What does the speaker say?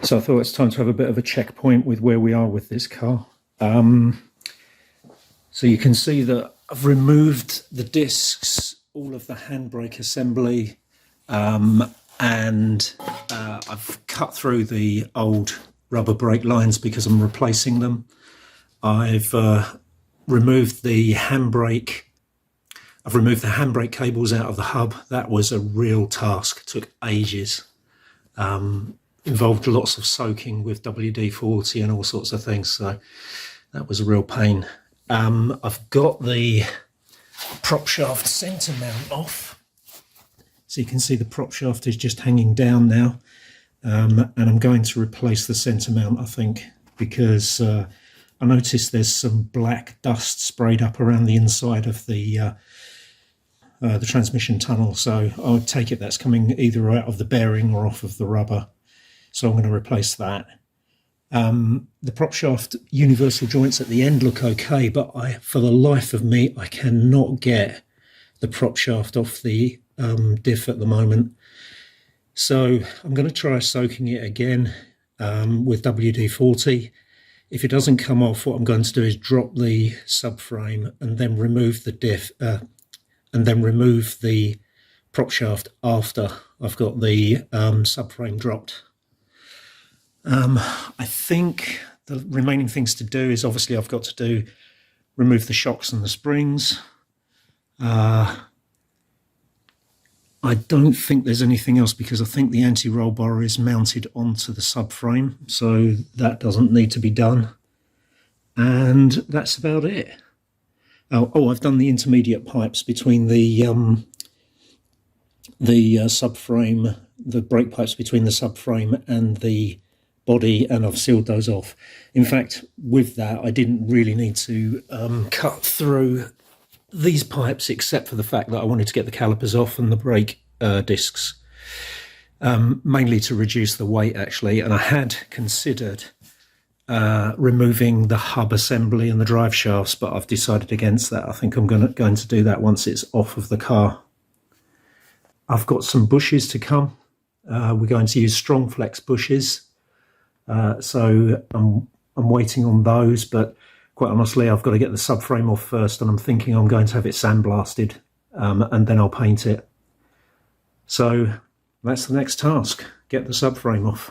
So I thought it's time to have a bit of a checkpoint with where we are with this car. So you can see that I've removed the discs, all of the handbrake assembly, and I've cut through the old rubber brake lines because I'm replacing them. I've removed the handbrake. I've removed the handbrake cables out of the hub. That was a real task. It took ages. Involved lots of soaking with WD-40 and all sorts of things. So that was a real pain. I've got the prop shaft centre mount off. So you can see the prop shaft is just hanging down now. And I'm going to replace the centre mount, I think, because I noticed there's some black dust sprayed up around the inside of the transmission tunnel. So I would take it that's coming either out of the bearing or off of the rubber. So I'm going to replace that. The prop shaft universal joints at the end look okay, but for the life of me, I cannot get the prop shaft off the diff at the moment. So I'm going to try soaking it again with WD-40. If it doesn't come off, what I'm going to do is drop the subframe and then remove the diff, and then remove the prop shaft after I've got the subframe dropped. I think the remaining things to do is obviously I've got to remove the shocks and the springs. I don't think there's anything else because I think the anti-roll bar is mounted onto the subframe, so that doesn't need to be done. And that's about it. Oh, I've done the intermediate pipes between the subframe, the brake pipes between the subframe and the body, and I've sealed those off. In fact, with that, I didn't really need to cut through these pipes, except for the fact that I wanted to get the calipers off and the brake discs, mainly to reduce the weight, actually. And I had considered removing the hub assembly and the drive shafts, but I've decided against that. I think I'm going to do that once it's off of the car. I've got some bushes to come. We're going to use Strongflex bushes. So I'm waiting on those, but quite honestly, I've got to get the subframe off first, and I'm thinking I'm going to have it sandblasted, and then I'll paint it. So that's the next task, get the subframe off.